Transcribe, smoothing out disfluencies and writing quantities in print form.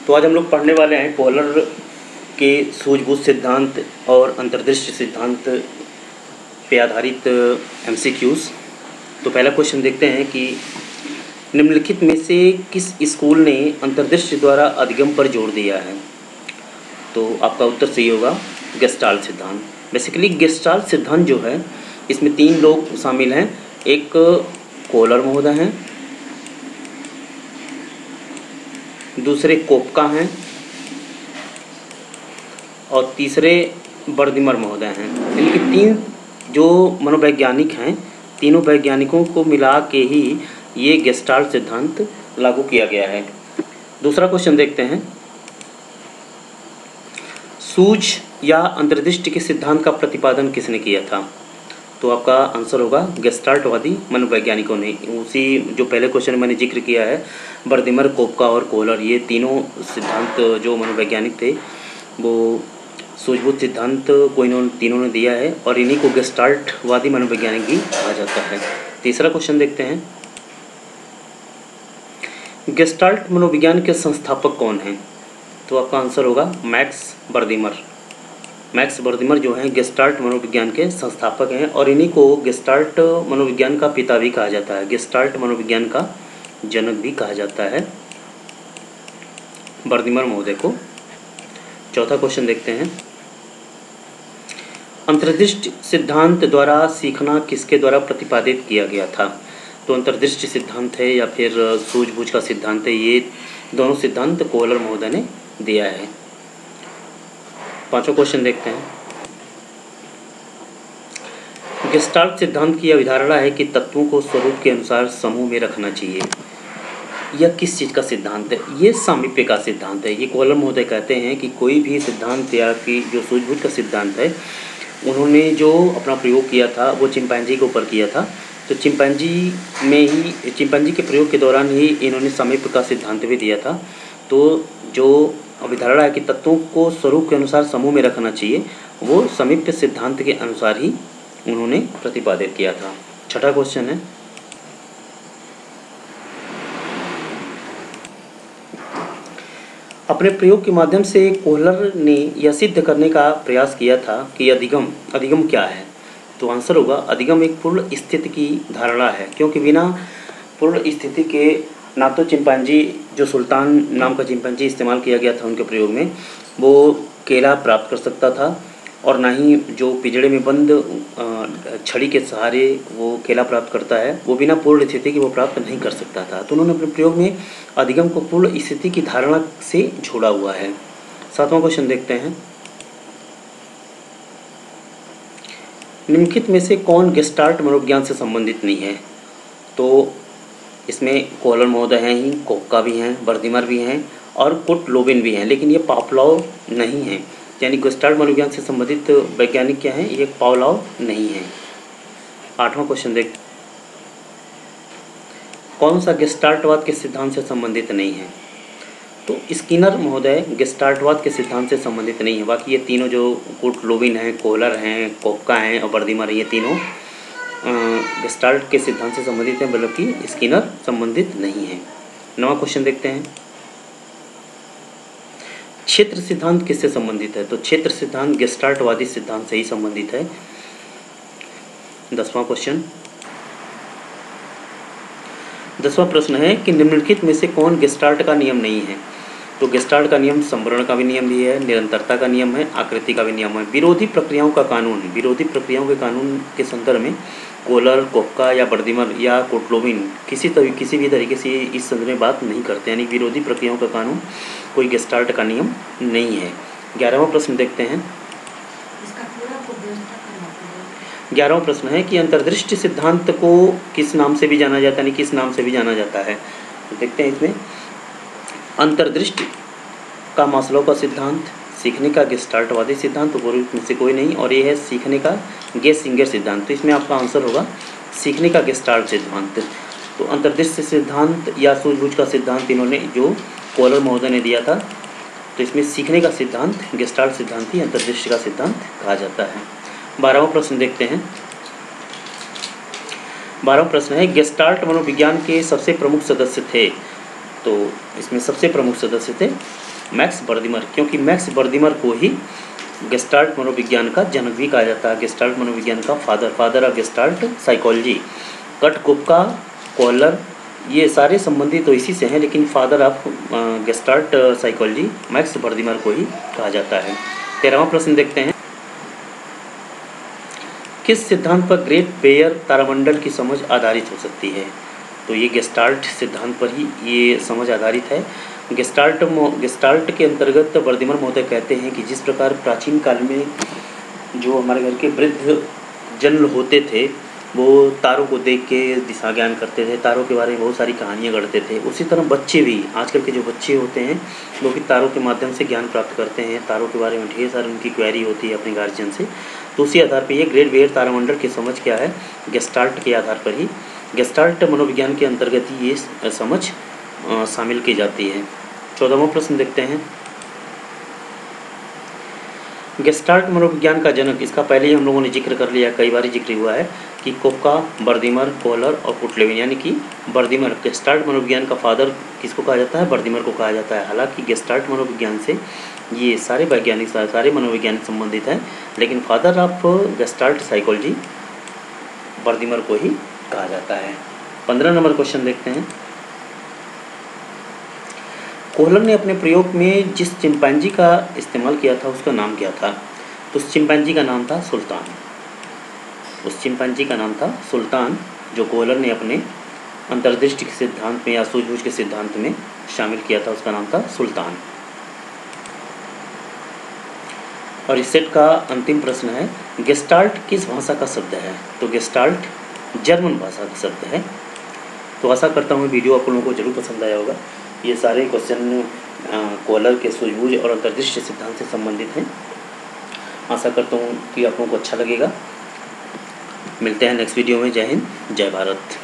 तो आज हम लोग पढ़ने वाले हैं कोहलर के सूझबूझ सिद्धांत और अंतर्दृष्टि सिद्धांत पे आधारित एमसीक्यूज़। तो पहला क्वेश्चन देखते हैं कि निम्नलिखित में से किस स्कूल ने अंतर्दृष्टि द्वारा अधिगम पर जोर दिया है। तो आपका उत्तर सही होगा गेस्टाल्ट सिद्धांत। बेसिकली गेस्टाल्ट सिद्धांत जो है इसमें 3 लोग शामिल हैं। एक कोहलर महोदय हैं, दूसरे कोपका हैं और तीसरे बर्दिमर महोदय हैं। इनके 3 जो मनोवैज्ञानिक हैं, तीनों वैज्ञानिकों को मिला के ही ये गेस्टाल्ट सिद्धांत लागू किया गया है। दूसरा क्वेश्चन देखते हैं, सूझ या अंतर्दृष्टि के सिद्धांत का प्रतिपादन किसने किया था। तो आपका आंसर होगा गेस्टाल्टवादी मनोवैज्ञानिकों ने। उसी जो पहले क्वेश्चन में मैंने जिक्र किया है, बर्दिमर, कोपका और कोहलर, ये तीनों सिद्धांत जो मनोवैज्ञानिक थे वो सूझबूझ सिद्धांत को तीनों ने दिया है और इन्हीं को गेस्टाल्टवादी मनोवैज्ञानिक भी कहा जाता है। तीसरा क्वेश्चन देखते हैं, गेस्टाल्ट मनोविज्ञान के संस्थापक कौन हैं। तो आपका आंसर होगा मैक्स बर्दिमर। मैक्स बर्दिमर जो हैं गेस्टाल्ट मनोविज्ञान के संस्थापक हैं और इन्हीं को गेस्टाल्ट मनोविज्ञान का पिता भी कहा जाता है, गेस्टाल्ट मनोविज्ञान का जनक भी कहा जाता है बर्दिमर महोदय को। चौथा क्वेश्चन देखते हैं, अंतर्दृष्टि सिद्धांत द्वारा सीखना किसके द्वारा प्रतिपादित किया गया था। तो अंतर्दृष्टि सिद्धांत है या फिर सूझबूझ का सिद्धांत है, ये दोनों सिद्धांत कोहलर महोदय ने दिया है। पांचवा क्वेश्चन देखते हैं, गेस्टाल्ट सिद्धांत की अवधारणा है कि तत्वों को स्वरूप के अनुसार समूह में रखना चाहिए। यह किस चीज़ का सिद्धांत है। ये सामीप्य का सिद्धांत है। ये कोहलर महोदय कहते हैं कि कोई भी सिद्धांत या कि जो सूझबूझ का सिद्धांत है उन्होंने जो अपना प्रयोग किया था वो चिंपैंजी के ऊपर किया था। तो चिंपैंजी के प्रयोग के दौरान ही इन्होंने सामीप्य का सिद्धांत भी दिया था। तो जो अवधारणा है कि तत्वों को स्वरूप के अनुसार समूह में रखना चाहिए, वो सामीप्य सिद्धांत के अनुसार ही उन्होंने प्रतिपादित किया था। छठा क्वेश्चन है, अपने प्रयोग के माध्यम से कोहलर ने यह सिद्ध करने का प्रयास किया था कि अधिगम क्या है। तो आंसर होगा अधिगम एक पूर्ण स्थिति की धारणा है, क्योंकि बिना पूर्ण स्थिति के ना तो चिंपैंजी, जो सुल्तान नाम का चिंपैंजी इस्तेमाल किया गया था उनके प्रयोग में, वो केला प्राप्त कर सकता था और ना ही जो पिंजड़े में बंद छड़ी के सहारे वो केला प्राप्त करता है, वो बिना पूर्ण स्थिति की वो प्राप्त नहीं कर सकता था। तो उन्होंने अपने प्रयोग में अधिगम को पूर्ण स्थिति की धारणा से जोड़ा हुआ है। सातवां क्वेश्चन देखते हैं, निम्नलिखित में से कौन गेस्टाल्ट मनोविज्ञान से संबंधित नहीं है। तो इसमें कोहलर महोदय हैं ही, कोपका भी हैं, बर्दिमर भी हैं और कुर्ट-लोविन भी हैं, लेकिन ये पावलोव नहीं हैं। यानी गेस्टाल्ट मनोविज्ञान से संबंधित वैज्ञानिक क्या हैं, ये पावलोव नहीं हैं। आठवां क्वेश्चन देख, कौन सा गेस्टाल्टवाद के सिद्धांत से संबंधित नहीं है। तो स्किनर महोदय गेस्टाल्टवाद के सिद्धांत से संबंधित नहीं है। बाकी ये तीनों जो कुर्ट-लोविन हैं, कोहलर हैं, कोपका हैं और बर्दिमर, ये तीनों गेस्टाल्ट के सिद्धांत से संबंधित हैं, बल्कि स्किनर संबंधित नहीं है। 9वां क्वेश्चन देखते हैं, क्षेत्र सिद्धांत किससे संबंधित है। तो क्षेत्र सिद्धांत गेस्टाल्टवादी सिद्धांत से ही संबंधित है। 10वां क्वेश्चन, 10वां प्रश्न है कि निम्नलिखित में से कौन गेस्टाल्ट का नियम नहीं है। तो गेस्टाल्ट का नियम संवरण का भी नियम भी है, निरंतरता का नियम है, आकृति का भी नियम है। विरोधी प्रक्रियाओं का कानून, विरोधी प्रक्रियाओं के कानून के संदर्भ में कोहलर, कोपका या बर्दिमर या कुर्ट-लोविन किसी भी तरीके से इस संदर्भ में बात नहीं करते। यानी विरोधी प्रक्रियाओं का कानून कोई गेस्टाल्ट का नियम नहीं है। 11वां प्रश्न देखते हैं, 11वां प्रश्न है कि अंतर्दृष्टि सिद्धांत को किस नाम से भी जाना जाता है, किस नाम से भी जाना जाता है। तो देखते हैं इसमें, अंतर्दृष्टि का मास्लो का सिद्धांत, सीखने का गेस्टाल्टवादी सिद्धांत, तो पूर्व में से कोई नहीं, और ये है सीखने का गेसिंगर सिद्धांत। तो इसमें आपका आंसर होगा सीखने का गेस्टाल्ट सिद्धांत। तो अंतर्दृष्टि सिद्धांत या सूझबूझ का सिद्धांत इन्होंने जो कोहलर महोदय ने दिया था, तो इसमें सीखने का सिद्धांत गेस्टाल्ट सिद्धांत ही अंतर्दृष्टि का सिद्धांत कहा जाता है। 12वां प्रश्न देखते हैं, 12वां प्रश्न है गेस्टाल्ट मनोविज्ञान के सबसे प्रमुख सदस्य थे। तो इसमें सबसे प्रमुख सदस्य थे मैक्स बर्दिमर, क्योंकि मैक्स बर्दिमर को ही गेस्टाल्ट मनोविज्ञान का जनक भी कहा जाता है, गेस्टाल्ट मनोविज्ञान का father of Gestalt psychology. Kurt Koffka, Kohler, ये सारे संबंधित तो इसी से हैं, लेकिन father of Gestalt psychology Max Wertheimer को ही कहा जाता है। 13वां प्रश्न देखते हैं, किस सिद्धांत पर ग्रेट बेयर तारामंडल की समझ आधारित हो सकती है? तो ये गेस्टाल्ट सिद्धांत पर ही ये समझ आधारित है। गेस्टाल्ट के अंतर्गत बर्दिमर महोदय कहते हैं कि जिस प्रकार प्राचीन काल में जो हमारे घर के वृद्ध जन होते थे वो तारों को देख के दिशा ज्ञान करते थे, तारों के बारे में बहुत सारी कहानियाँ गढ़ते थे, उसी तरह बच्चे भी, आजकल के जो बच्चे होते हैं वो भी तारों के माध्यम से ज्ञान प्राप्त करते हैं, तारों के बारे में ढेर सारी उनकी क्वेरी होती है अपने गार्जियन से। तो उसी आधार पर ये ग्रेट बेयर तारामंडल की समझ क्या है, गेस्टाल्ट के आधार पर ही, गेस्टाल्ट मनोविज्ञान के अंतर्गत ही ये समझ शामिल की जाती है। 14वां प्रश्न देखते हैं, गेस्टाल्ट मनोविज्ञान का जनक, इसका पहले ही हम लोगों ने जिक्र कर लिया, कई बार जिक्र हुआ है कि कोपका, बर्दिमर, कोहलर और पुटलेविन, यानी कि बर्दिमर, गेस्टाल्ट मनोविज्ञान का फादर किसको कहा जाता है? बर्दिमर को कहा जाता है। हालांकि गेस्टाल्ट मनोविज्ञान से ये सारे वैज्ञानिक, सारे मनोवैज्ञानिक संबंधित हैं, लेकिन फादर ऑफ गेस्टाल्ट साइकोलॉजी बर्दिमर को ही कहा जाता है। 15 नंबर क्वेश्चन देखते हैं, कोहलर ने अपने प्रयोग में जिस चिंपैंजी का इस्तेमाल किया था उसका नाम क्या था? तो उस चिंपैंजी का नाम था सुल्तान। उस चिंपैंजी का नाम था सुल्तान, जो कोहलर ने अपने अंतर्दृष्टि के सिद्धांत में या सूझबूझ के सिद्धांत में शामिल किया था, उसका नाम था सुल्तान। और इस सेट का अंतिम प्रश्न है, गेस्टाल्ट किस भाषा का शब्द है? तो गेस्टाल्ट जर्मन भाषा का शब्द है। तो आशा करता हूँ वीडियो आप लोगों को जरूर पसंद आया होगा। ये सारे क्वेश्चन कोहलर के सूझबूझ और अंतर्दृष्टि सिद्धांत से संबंधित हैं। आशा करता हूँ कि आप लोगों को अच्छा लगेगा। मिलते हैं नेक्स्ट वीडियो में। जय हिंद, जय भारत।